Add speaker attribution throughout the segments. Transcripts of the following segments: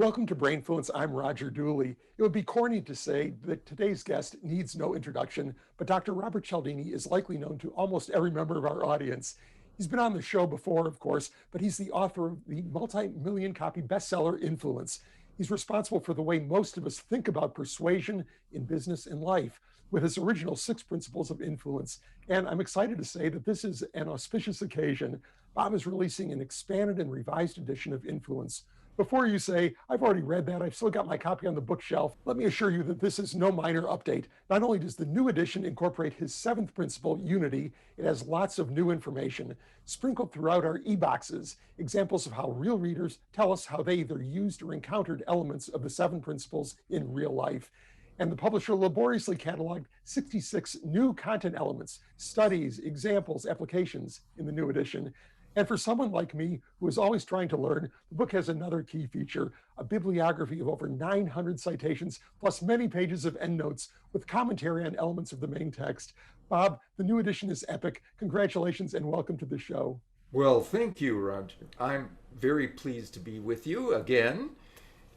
Speaker 1: Welcome to Brainfluence. I'm Roger Dooley. It would be corny to say that today's guest needs no introduction, but Dr. Robert Cialdini is likely known to almost every member of our audience. He's been on the show before, of course, but he's the author of the multi-million copy bestseller Influence. He's responsible for the way most of us think about persuasion in business and life with his original 6 Principles of Influence. And I'm excited to say that this is an auspicious occasion. Bob is releasing an expanded and revised edition of Influence. Before you say, I've already read that, I've still got my copy on the bookshelf, let me assure you that this is no minor update. Not only does the new edition incorporate his 7th principle, unity, it has lots of new information sprinkled throughout our e-boxes, examples of how real readers tell us how they either used or encountered elements of the 7 principles in real life. And the publisher laboriously cataloged 66 new content elements, studies, examples, applications in the new edition. And for someone like me, who is always trying to learn, the book has another key feature, a bibliography of over 900 citations, plus many pages of endnotes with commentary on elements of the main text. Bob, the new edition is epic. Congratulations and welcome to the show.
Speaker 2: Well, thank you, Roger. I'm very pleased to be with you again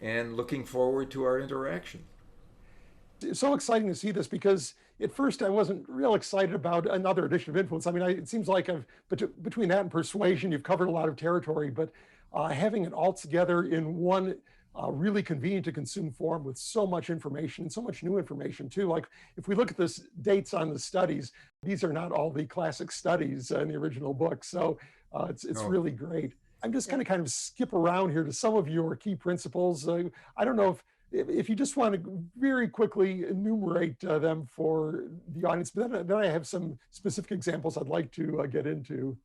Speaker 2: and looking forward to our interaction.
Speaker 1: It's so exciting to see this because at first I wasn't real excited about another edition of Influence. I mean, it seems like between that and Persuasion, you've covered a lot of territory, but having it all together in one really convenient to consume form with so much information and so much new information too. Like if we look at the dates on the studies, these are not all the classic studies in the original book. So it's really great. I'm just going to kind of skip around here to some of your key principles. I don't know if you just want to very quickly enumerate them for the audience, but then I have some specific examples I'd like to get into.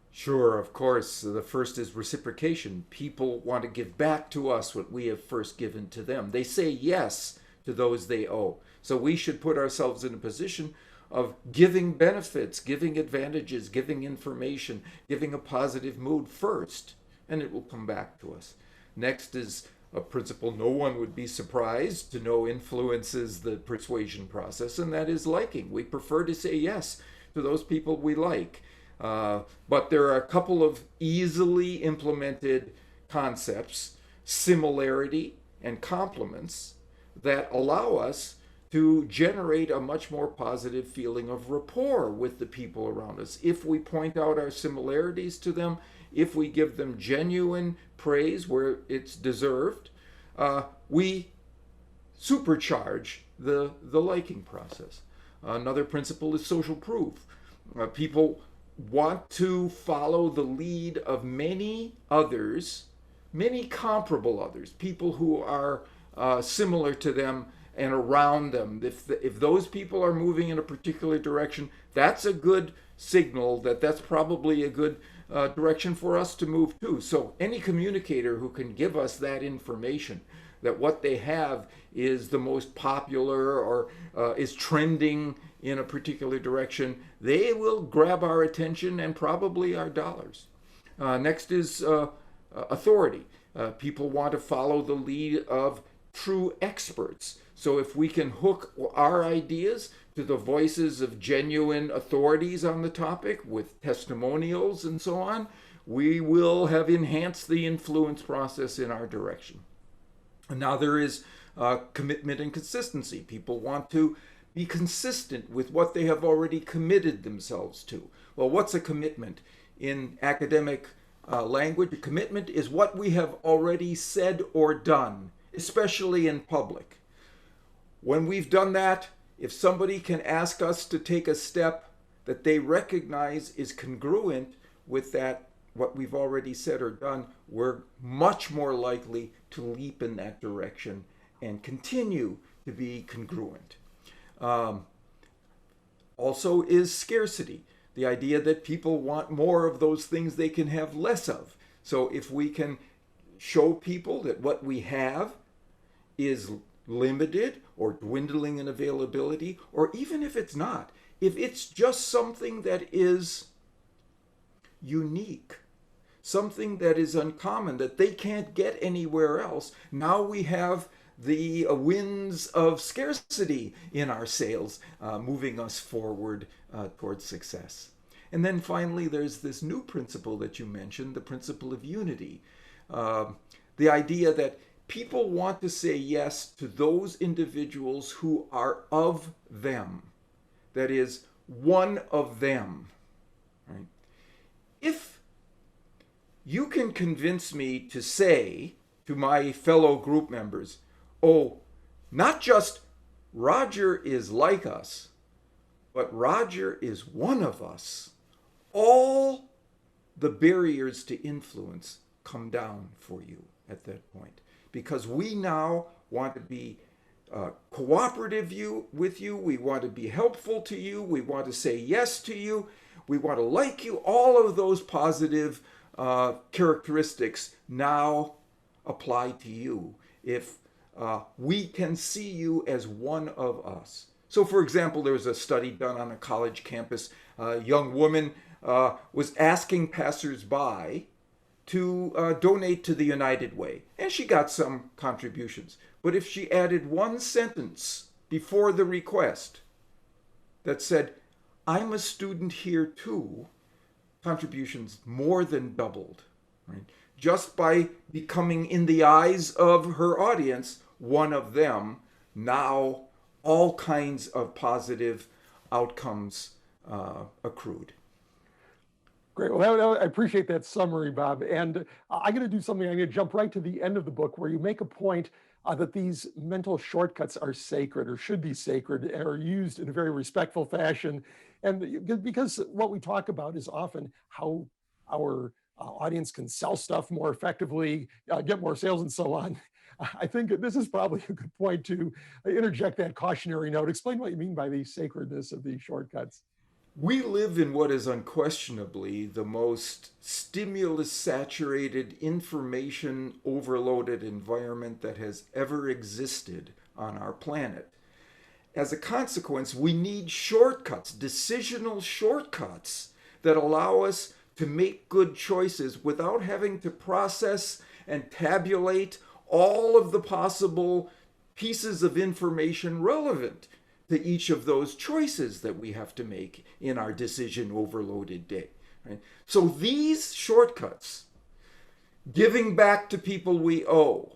Speaker 2: Sure, of course. The first is reciprocation. People want to give back to us what we have first given to them. They say yes to those they owe. So we should put ourselves in a position of giving benefits, giving advantages, giving information, giving a positive mood first, and it will come back to us. Next is a principle no one would be surprised to know influences the persuasion process, and that is liking. We prefer to say yes to those people we like. But there are a couple of easily implemented concepts, similarity and compliments, that allow us to generate a much more positive feeling of rapport with the people around us. If we point out our similarities to them, if we give them genuine praise where it's deserved, we supercharge the liking process. Another principle is social proof. People want to follow the lead of many others, many comparable others, people who are similar to them and around them. If those people are moving in a particular direction, that's a good signal that that's probably a good direction for us to move to. So any communicator who can give us that information, that what they have is the most popular or is trending in a particular direction, they will grab our attention and probably our dollars. Next is authority. People want to follow the lead of true experts. So if we can hook our ideas to the voices of genuine authorities on the topic with testimonials and so on, we will have enhanced the influence process in our direction. And now there is commitment and consistency. People want to be consistent with what they have already committed themselves to. Well, what's a commitment? In academic language, a commitment is what we have already said or done, especially in public. When we've done that, if somebody can ask us to take a step that they recognize is congruent with that, what we've already said or done, we're much more likely to leap in that direction and continue to be congruent. Also is scarcity, the idea that people want more of those things they can have less of. So if we can show people that what we have is limited or dwindling in availability, or even if it's not, if it's just something that is unique, something that is uncommon, that they can't get anywhere else, now we have the winds of scarcity in our sails, moving us forward towards success. And then finally, there's this new principle that you mentioned, the principle of unity. The idea that People want to say yes to those individuals who are of them. That is, one of them. Right? If you can convince me to say to my fellow group members, oh, not just Roger is like us, but Roger is one of us, all the barriers to influence come down for you at that point. Because we now want to be cooperative with you, we want to be helpful to you, we want to say yes to you, we want to like you. All of those positive characteristics now apply to you if we can see you as one of us. So, for example, there was a study done on a college campus. A young woman was asking passersby to donate to the United Way, and she got some contributions. But if she added one sentence before the request that said, I'm a student here too, contributions more than doubled, right? Just by becoming, in the eyes of her audience, one of them. Now all kinds of positive outcomes accrued.
Speaker 1: Great. Well, I appreciate that summary, Bob. And I'm going to do something. I'm going to jump right to the end of the book where you make a point that these mental shortcuts are sacred, or should be sacred, and are used in a very respectful fashion. And because what we talk about is often how our audience can sell stuff more effectively, get more sales, and so on. I think this is probably a good point to interject that cautionary note. Explain what you mean by the sacredness of these shortcuts.
Speaker 2: We live in what is unquestionably the most stimulus-saturated, information-overloaded environment that has ever existed on our planet. As a consequence, we need shortcuts, decisional shortcuts that allow us to make good choices without having to process and tabulate all of the possible pieces of information relevant to each of those choices that we have to make in our decision overloaded day. Right? So these shortcuts, giving back to people we owe,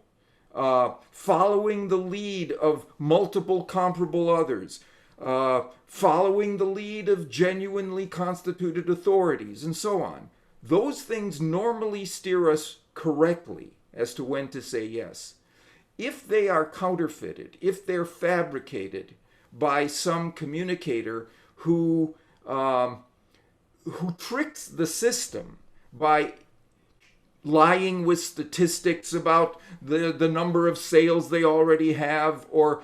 Speaker 2: following the lead of multiple comparable others, following the lead of genuinely constituted authorities, and so on. Those things normally steer us correctly as to when to say yes. If they are counterfeited, if they're fabricated by some communicator who tricks the system by lying with statistics about the number of sales they already have, or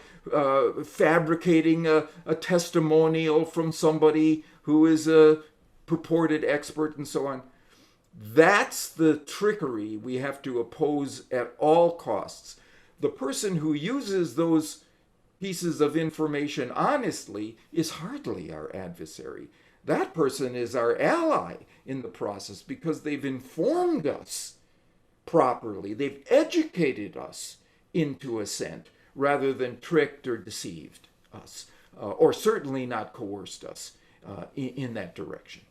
Speaker 2: fabricating a testimonial from somebody who is a purported expert, and so on. That's the trickery we have to oppose at all costs. The person who uses those pieces of information honestly is hardly our adversary. That person is our ally in the process because they've informed us properly. They've educated us into assent rather than tricked or deceived us, or certainly not coerced us in that direction.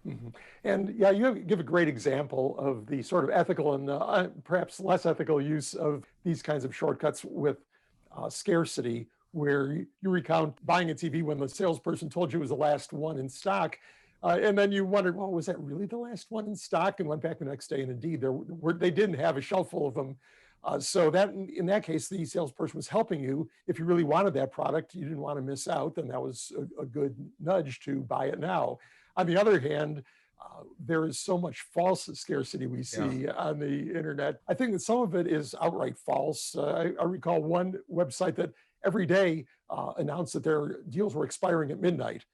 Speaker 1: Mm-hmm. And yeah, you give a great example of the sort of ethical and perhaps less ethical use of these kinds of shortcuts with Scarcity, where you recount buying a TV when the salesperson told you it was the last one in stock. And then you wondered, well, was that really the last one in stock? And went back the next day, and indeed, they didn't have a shelf full of them. So that in that case, the salesperson was helping you. If you really wanted that product, you didn't want to miss out, then that was a good nudge to buy it now. On the other hand, there is so much false scarcity we see on the internet. I think that some of it is outright false. I recall one website that every day announced that their deals were expiring at midnight.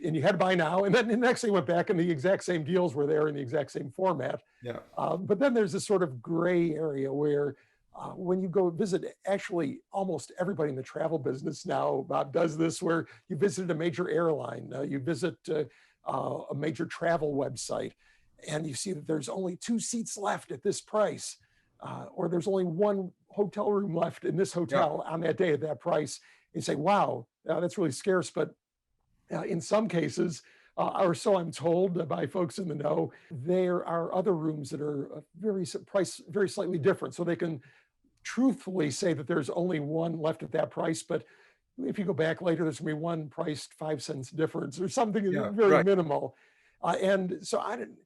Speaker 1: And you had to buy now. And then the next day went back and the exact same deals were there in the exact same format.
Speaker 2: Yeah.
Speaker 1: But then there's this sort of gray area where when you go visit, actually almost everybody in the travel business now, Bob, does this, where you visited a major airline, you visit a major travel website, and you see that there's only 2 seats left at this price, or there's only 1 hotel room left in this hotel on that day at that price. You say, wow, that's really scarce. But in some cases, or so I'm told by folks in the know, there are other rooms that are very slightly different. So they can truthfully say that there's only one left at that price, but if you go back later, there's gonna be one priced 5 cents difference or something
Speaker 2: Yeah,
Speaker 1: very
Speaker 2: right.
Speaker 1: minimal. And so I didn't,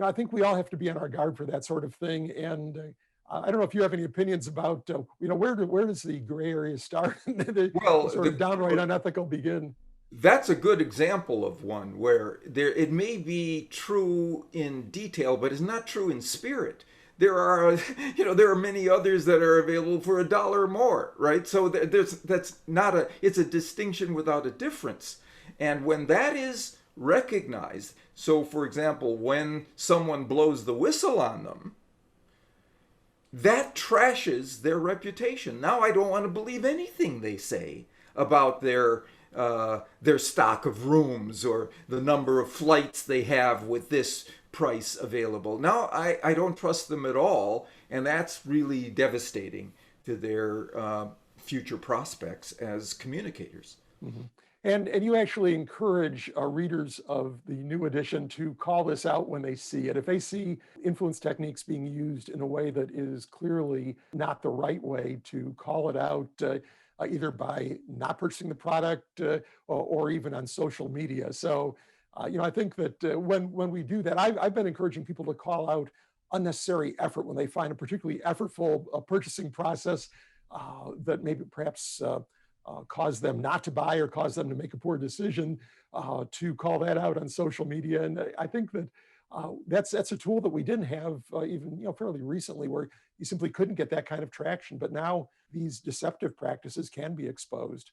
Speaker 1: I think we all have to be on our guard for that sort of thing. And I don't know if you have any opinions about, where does the gray area start and the
Speaker 2: Well,
Speaker 1: sort of downright unethical begin?
Speaker 2: that's a good example of one where it may be true in detail, but it's not true in spirit. There are, there are many others that are available for $1 more, right? So that's not it's a distinction without a difference. And when that is recognized, so for example, when someone blows the whistle on them, that trashes their reputation. Now I don't want to believe anything they say about their stock of rooms or the number of flights they have with this price available. Now I don't trust them at all, and that's really devastating to their future prospects as communicators.
Speaker 1: Mhm. And you actually encourage readers of the new edition to call this out when they see it. If they see influence techniques being used in a way that is clearly not the right way, to call it out, either by not purchasing the product or even on social media. So, I think that when we do that, I've been encouraging people to call out unnecessary effort when they find a particularly effortful purchasing process that maybe perhaps cause them not to buy or cause them to make a poor decision, to call that out on social media. And I think that that's a tool that we didn't have even fairly recently, where you simply couldn't get that kind of traction. But now these deceptive practices can be exposed.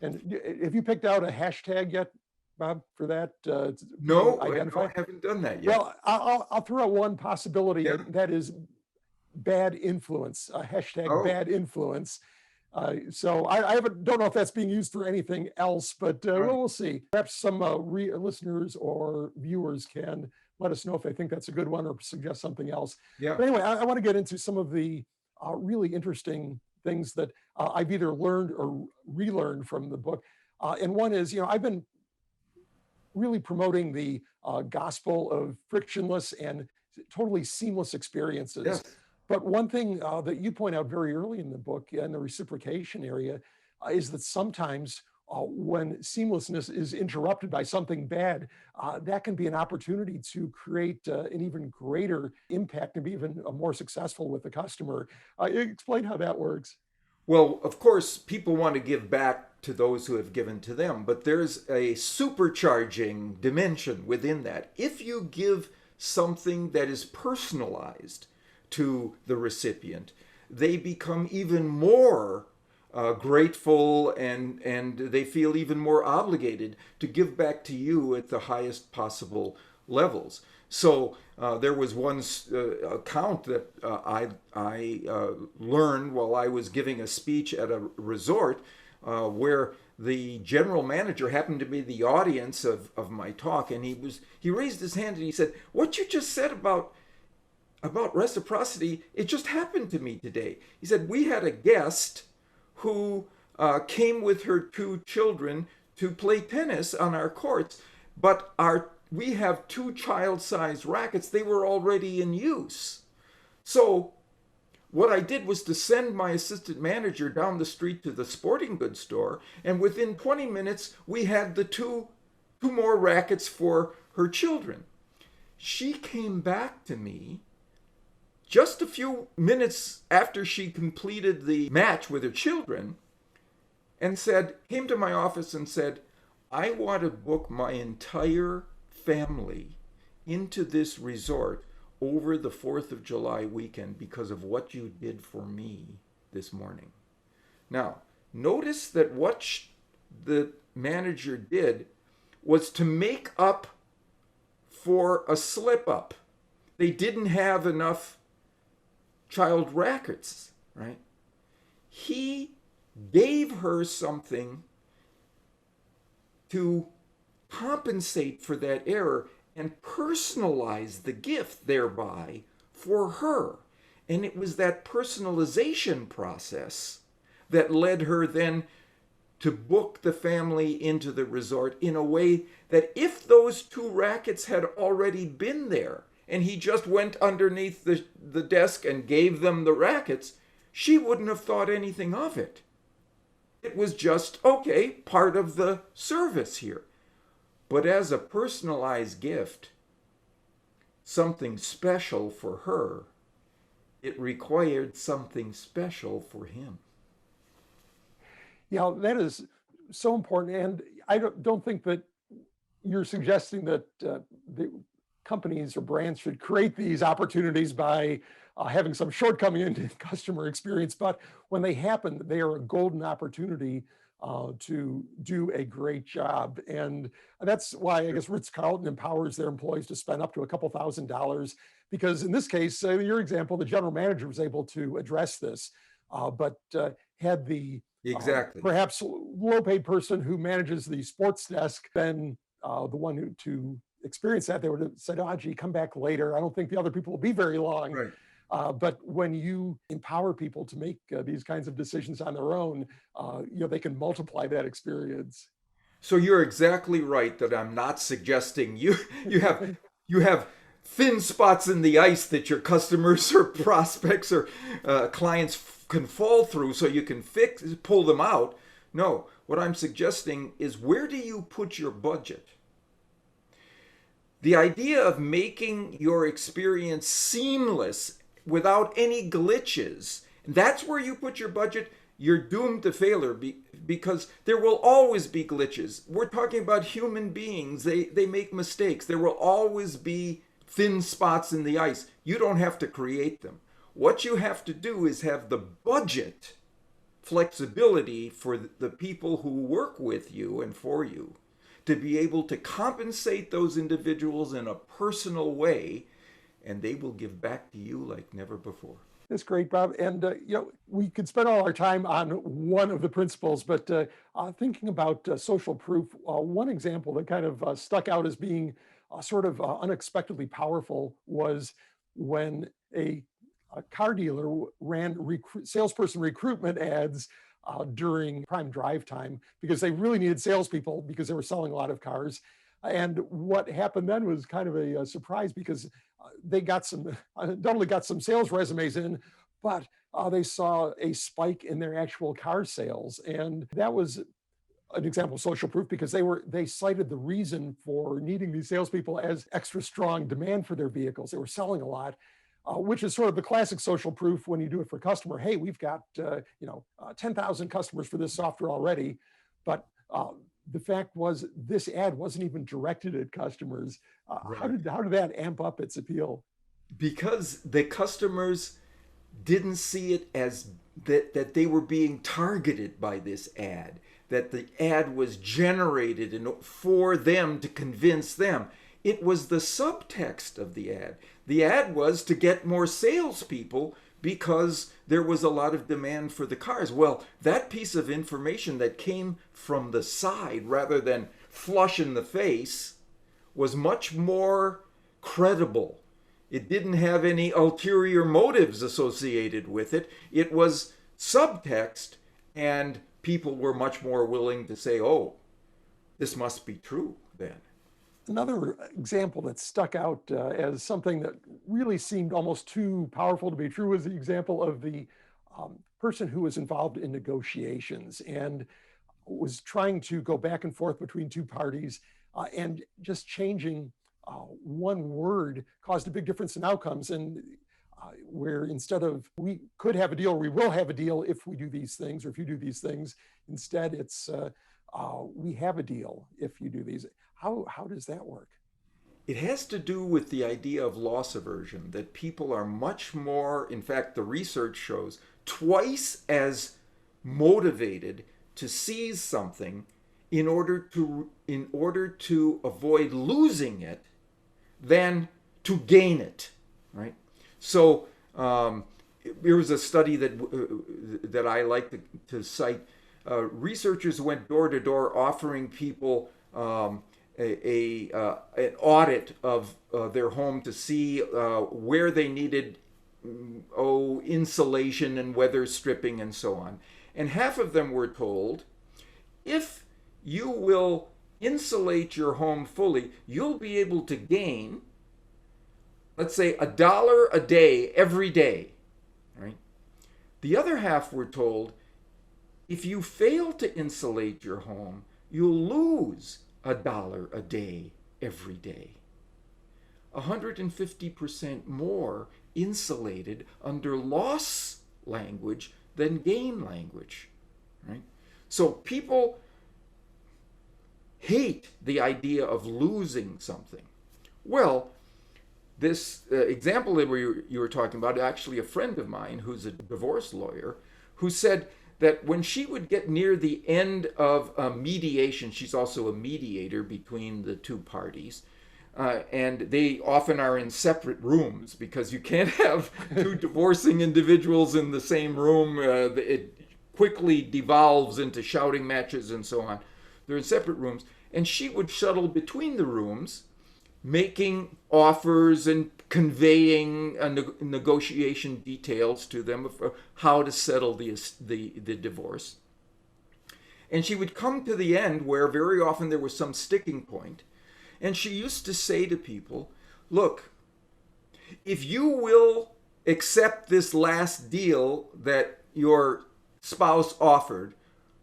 Speaker 1: And have you picked out a hashtag yet, Bob, for that
Speaker 2: No,
Speaker 1: to
Speaker 2: no,
Speaker 1: identify?
Speaker 2: I haven't done that yet.
Speaker 1: Well, I'll throw out one possibility,
Speaker 2: Yeah.
Speaker 1: and that is bad influence. Hashtag
Speaker 2: Oh,
Speaker 1: bad influence. So I don't know if that's being used for anything else, but
Speaker 2: right.
Speaker 1: we'll see. Perhaps some listeners or viewers can let us know if they think that's a good one or suggest something else.
Speaker 2: Yeah.
Speaker 1: But anyway, I want to get into some of the really interesting things that I've either learned or relearned from the book. And one is, I've been really promoting the gospel of frictionless and totally seamless experiences.
Speaker 2: Yes.
Speaker 1: But one thing that you point out very early in the book, in the reciprocation area, is that sometimes when seamlessness is interrupted by something bad, that can be an opportunity to create an even greater impact and be even more successful with the customer. Explain how that works.
Speaker 2: Well, of course, people want to give back to those who have given to them, but there's a supercharging dimension within that. If you give something that is personalized to the recipient, they become even more grateful, and they feel even more obligated to give back to you at the highest possible levels. So there was one account that I learned while I was giving a speech at a resort, where the general manager happened to be the audience of my talk, and he raised his hand and he said, "What you just said about reciprocity, it just happened to me today." He said, "We had a guest who came with her 2 children to play tennis on our courts, but we have 2 child-sized rackets. They were already in use. So what I did was to send my assistant manager down the street to the sporting goods store, and within 20 minutes, we had the two more rackets for her children." She came back to me just a few minutes after she completed the match with her children and came to my office and said, "I want to book my entire family into this resort over the 4th of July weekend because of what you did for me this morning." Now, notice that what the manager did was to make up for a slip up. They didn't have enough child rackets, right? He gave her something to compensate for that error and personalize the gift thereby for her. And it was that personalization process that led her then to book the family into the resort in a way that if those 2 rackets had already been there and he just went underneath the desk and gave them the rackets, she wouldn't have thought anything of it. It was just, okay, part of the service here. But as a personalized gift, something special for her, it required something special for him.
Speaker 1: Yeah, that is so important. And I don't think that you're suggesting that the companies or brands should create these opportunities by having some shortcoming in customer experience. But when they happen, they are a golden opportunity to do a great job. And that's why I guess Ritz-Carlton empowers their employees to spend up to a couple $1,000s, because in this case, your example, the general manager was able to address this, but had the
Speaker 2: Exactly.
Speaker 1: perhaps low-paid person who manages the sports desk been the one who to experience that, they would have said, "Oh, gee, come back later. I don't think the other people will be very long."
Speaker 2: Right.
Speaker 1: But when you empower people to make these kinds of decisions on their own, they can multiply that experience.
Speaker 2: So you're exactly right that I'm not suggesting you have thin spots in the ice that your customers or prospects or clients can fall through so you can pull them out. No, what I'm suggesting is, where do you put your budget? The idea of making your experience seamless without any glitches, that's where you put your budget. You're doomed to failure because there will always be glitches. We're talking about human beings. They make mistakes. There will always be thin spots in the ice. You don't have to create them. What you have to do is have the budget flexibility for the people who work with you and for you to be able to compensate those individuals in a personal way, and they will give back to you like never before.
Speaker 1: That's great, Bob. And we could spend all our time on one of the principles, but thinking about social proof, one example that kind of stuck out as being sort of unexpectedly powerful was when a car dealer ran salesperson recruitment ads during prime drive time, because they really needed salespeople because they were selling a lot of cars. And what happened then was kind of a surprise, because they got not only got some sales resumes in, but they saw a spike in their actual car sales. And that was an example of social proof, because they cited the reason for needing these salespeople as extra strong demand for their vehicles. They were selling a lot, which is sort of the classic social proof when you do it for a customer. Hey, we've got 10,000 customers for this software already, but the fact was this ad wasn't even directed at customers.
Speaker 2: Right.
Speaker 1: How did that amp up its appeal?
Speaker 2: Because the customers didn't see it as that they were being targeted by this ad, that the ad was generated for them to convince them. It was the subtext of the ad. The ad was to get more salespeople because there was a lot of demand for the cars. Well, that piece of information that came from the side rather than flush in the face was much more credible. It didn't have any ulterior motives associated with it. It was subtext, and people were much more willing to say, "Oh, this must be true then."
Speaker 1: Another example that stuck out as something that really seemed almost too powerful to be true was the example of the person who was involved in negotiations and was trying to go back and forth between two parties, and just changing one word caused a big difference in outcomes. And where instead of "we could have a deal," or "we will have a deal if we do these things," or "if you do these things," instead it's "we have a deal if you do these." How does that work?
Speaker 2: It has to do with the idea of loss aversion, that people are much more, in fact, the research shows, twice as motivated to seize something in order to avoid losing it than to gain it, right? So there was a study that I like to cite. Researchers went door to door offering people an audit of their home to see where they needed insulation and weather stripping and so on. And half of them were told, if you will insulate your home fully, you'll be able to gain, let's say, $1 a day every day, right? The other half, we're told, if you fail to insulate your home, you'll lose $1 a day every day. 150% more insulated under loss language than gain language, right? So people hate the idea of losing something. Well, this example that you were talking about, actually a friend of mine who's a divorce lawyer, who said that when she would get near the end of a mediation, she's also a mediator between the two parties, and they often are in separate rooms because you can't have two divorcing individuals in the same room. It quickly devolves into shouting matches and so on. They're in separate rooms, and she would shuttle between the rooms, making offers and conveying negotiation details to them of how to settle the divorce. And she would come to the end where very often there was some sticking point. And she used to say to people, look, if you will accept this last deal that your spouse offered,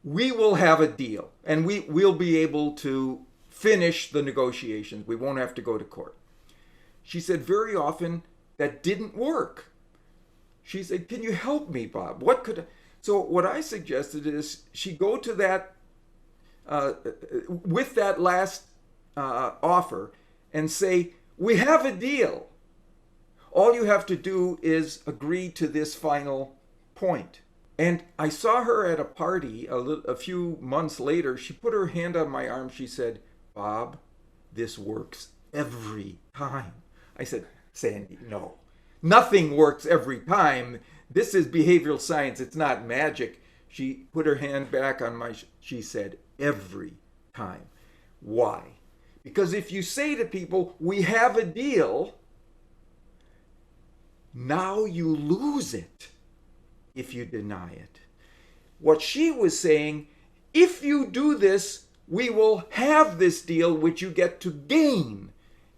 Speaker 2: we will have a deal and we'll be able to finish the negotiations. We won't have to go to court. She said very often that didn't work. She said, can you help me, Bob? So what I suggested is she go to that, with that last offer and say, we have a deal. All you have to do is agree to this final point. And I saw her at a party a few months later. She put her hand on my arm. She said, Bob, this works every time. I said, Sandy, no, nothing works every time. This is behavioral science. It's not magic. She put her hand back on she said, every time. Why? Because if you say to people, we have a deal, now you lose it if you deny it. What she was saying, if you do this, we will have this deal which you get to gain.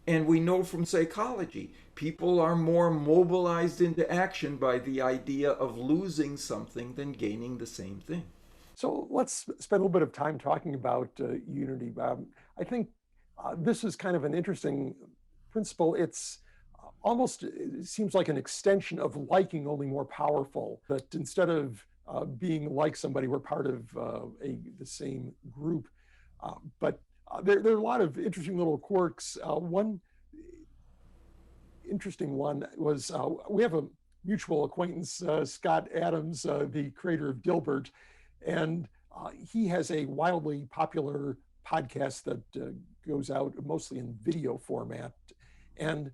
Speaker 2: And we know from psychology, people are more mobilized into action by the idea of losing something than gaining the same thing.
Speaker 1: So let's spend a little bit of time talking about unity. I think this is kind of an interesting principle. It's almost, it seems like an extension of liking, only more powerful. That instead of being like somebody, we're part of the same group. But there are a lot of interesting little quirks. One interesting one was we have a mutual acquaintance, Scott Adams, the creator of Dilbert, and he has a wildly popular podcast that goes out mostly in video format. And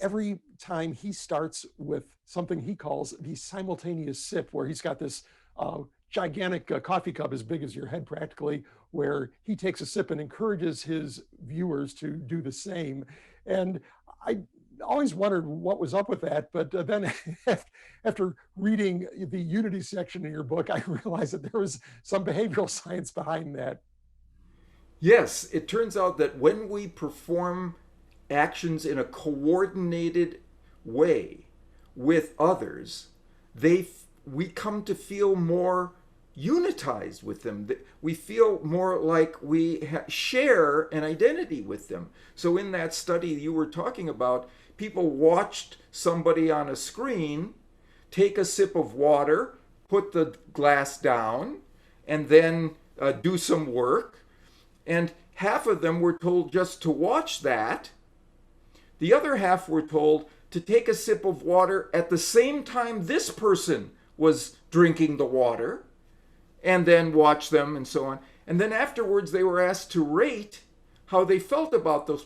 Speaker 1: every time he starts with something he calls the simultaneous sip, where he's got this gigantic coffee cup as big as your head practically, where he takes a sip and encourages his viewers to do the same. And I always wondered what was up with that, but then after reading the unity section in your book, I realized that there was some behavioral science behind that.
Speaker 2: Yes, it turns out that when we perform actions in a coordinated way with others, we come to feel more unitized with them. We feel more like we share an identity with them. So in that study you were talking about, people watched somebody on a screen take a sip of water, put the glass down, and then do some work. And half of them were told just to watch that. The other half were told to take a sip of water at the same time this person was drinking the water, and then watch them and so on. And then afterwards they were asked to rate how they felt about those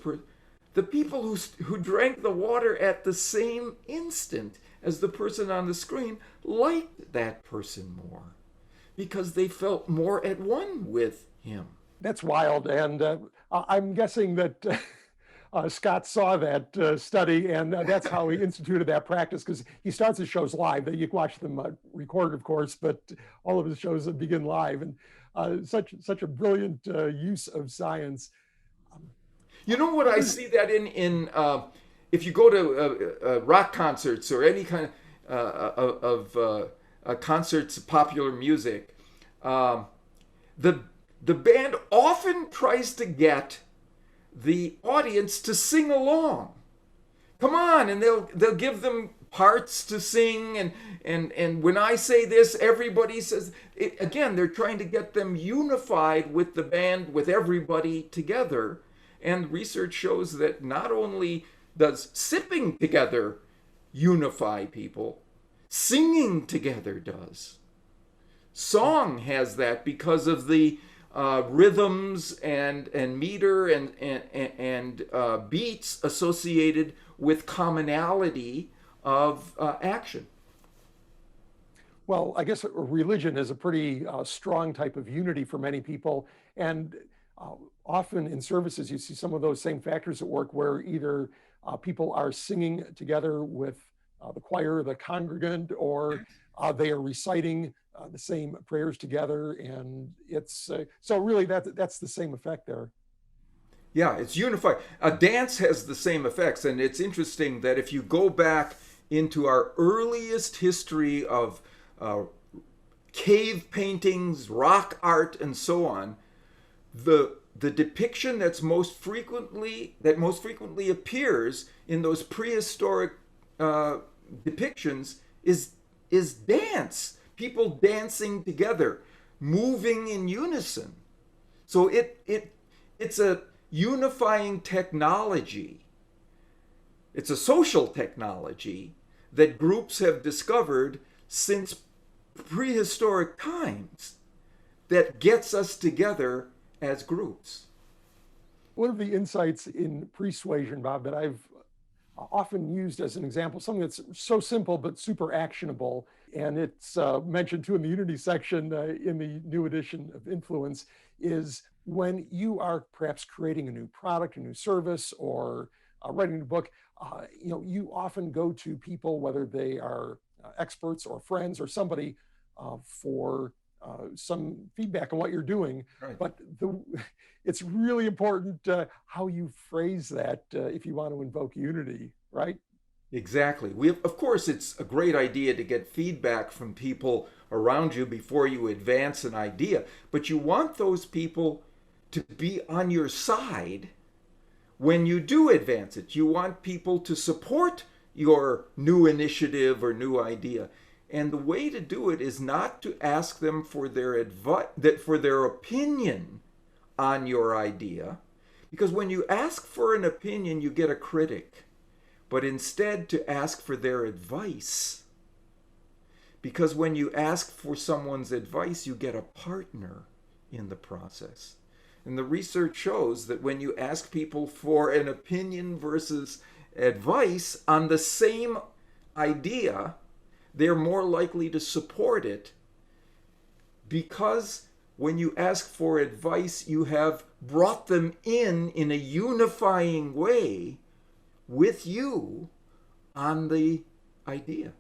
Speaker 2: the people who drank the water at the same instant as the person on the screen liked that person more because they felt more at one with him.
Speaker 1: That's wild. And I'm guessing that Scott saw that study, and that's how he instituted that practice, because he starts his shows live. You can watch them recorded, of course, but all of his shows begin live. And such a brilliant use of science.
Speaker 2: You know what I see that in if you go to rock concerts or any kind concerts of popular music, the the band often tries to get the audience to sing along. Come on, and they'll give them parts to sing, and when I say this, everybody says it. Again, they're trying to get them unified with the band, with everybody together. And research shows that not only does sipping together unify people, singing together does. Song has that because of the rhythms and meter and beats associated with commonality of action.
Speaker 1: Well, I guess religion is a pretty strong type of unity for many people. And often in services, you see some of those same factors at work where either people are singing together with the choir, the congregant, or they are reciting the same prayers together. And it's so really that's the same effect there.
Speaker 2: Yeah, it's unified. A dance has the same effects. And it's interesting that if you go back into our earliest history of cave paintings, rock art, and so on, the depiction that most frequently appears in those prehistoric depictions is dance. People dancing together, moving in unison. So it's a unifying technology. It's a social technology that groups have discovered since prehistoric times that gets us together as groups.
Speaker 1: One of the insights in persuasion, Bob, that I've often used as an example, something that's so simple but super actionable, and it's mentioned too in the Unity section in the new edition of Influence, is when you are perhaps creating a new product, a new service, or writing a book, you often go to people, whether they are experts or friends or somebody, for some feedback on what you're doing.
Speaker 2: Right.
Speaker 1: But it's really important how you phrase that if you want to invoke unity, right?
Speaker 2: Exactly. Of course, it's a great idea to get feedback from people around you before you advance an idea, but you want those people to be on your side when you do advance it. You want people to support your new initiative or new idea. And the way to do it is not to ask them for their advice, for their opinion on your idea, because when you ask for an opinion, you get a critic, but instead to ask for their advice. Because when you ask for someone's advice, you get a partner in the process. And the research shows that when you ask people for an opinion versus advice on the same idea, they're more likely to support it, because when you ask for advice, you have brought them in a unifying way with you on the idea.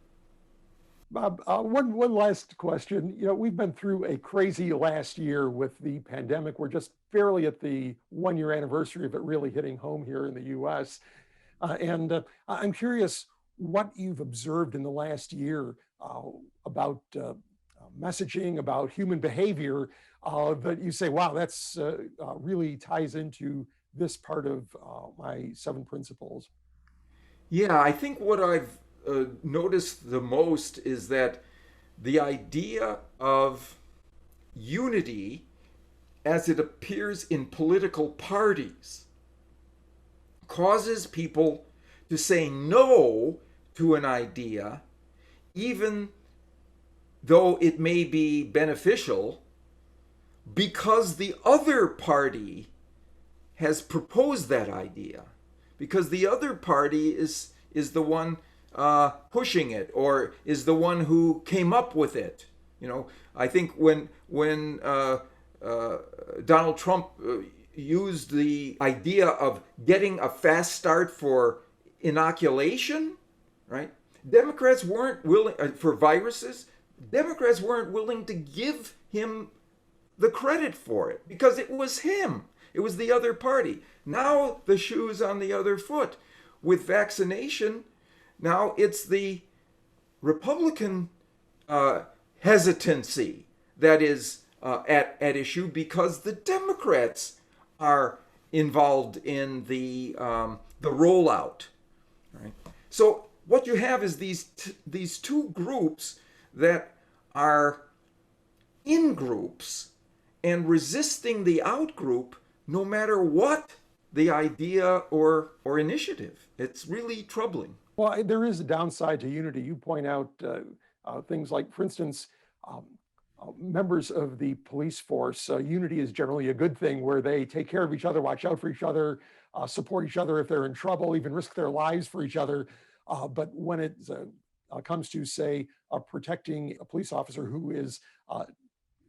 Speaker 1: Bob, one last question. We've been through a crazy last year with the pandemic. We're just barely at the 1-year anniversary of it really hitting home here in the US. And I'm curious what you've observed in the last year about messaging, about human behavior, that you say, wow, that's really ties into this part of my 7 principles.
Speaker 2: Yeah, I think what I've noticed the most is that the idea of unity as it appears in political parties causes people to say no to an idea, even though it may be beneficial, because the other party has proposed that idea, because the other party is the one pushing it, or is the one who came up with it. I think when Donald Trump used the idea of getting a fast start for inoculation, right? Democrats weren't willing for viruses. Democrats weren't willing to give him the credit for it because it was him. It was the other party. Now the shoe's on the other foot. With vaccination, now it's the Republican uh, hesitancy that is at issue because the Democrats are involved in the rollout. Right? So what you have is these two groups that are in groups and resisting the out group no matter what the idea or initiative. It's really troubling.
Speaker 1: Well, there is a downside to unity. You point out things like, for instance, um, members of the police force. Unity is generally a good thing where they take care of each other, watch out for each other, support each other if they're in trouble, even risk their lives for each other. But when it comes to, say, protecting a police officer who is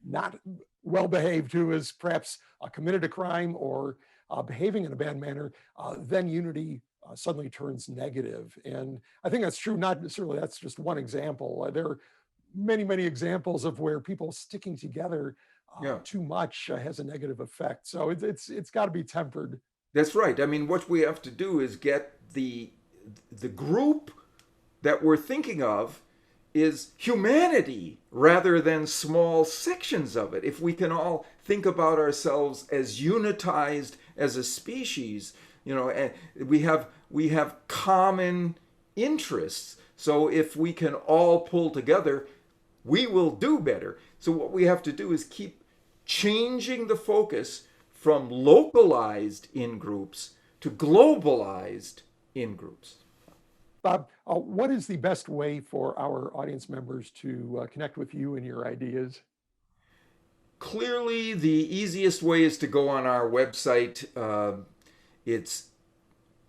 Speaker 1: not well behaved, who has perhaps committed a crime or behaving in a bad manner, then unity suddenly turns negative. And I think that's true, not necessarily, that's just one example. There are many, many examples of where people sticking together
Speaker 2: Yeah,
Speaker 1: too much has a negative effect. So it's got to be tempered.
Speaker 2: that's right. I mean, what we have to do is get the group that we're thinking of is humanity rather than small sections of it. If we can all think about ourselves as unitized as a species, you know, and we have common interests. So if we can all pull together, we will do better. So what we have to do is keep changing the focus from localized in groups to globalized in groups.
Speaker 1: Bob, what is the best way for our audience members to connect with you and your ideas?
Speaker 2: Clearly, the easiest way is to go on our website. It's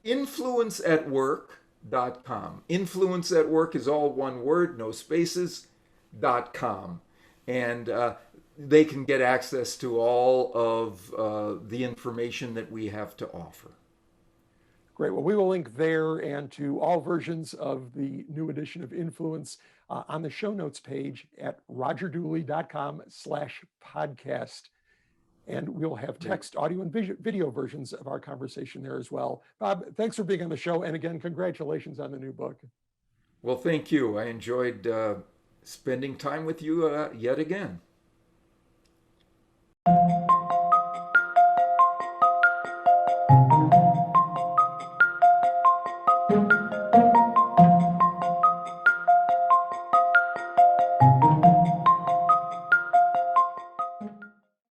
Speaker 2: influenceatwork.com. Influence at work is all one word, no spaces.com. And they can get access to all of the information that we have to offer.
Speaker 1: Great. Well, we will link there and to all versions of the new edition of Influence on the show notes page at rogerdooley.com/podcast. And we'll have text, audio, and video versions of our conversation there as well. Bob, thanks for being on the show. And again, congratulations on the new book.
Speaker 2: Well, thank you. I enjoyed spending time with you yet again.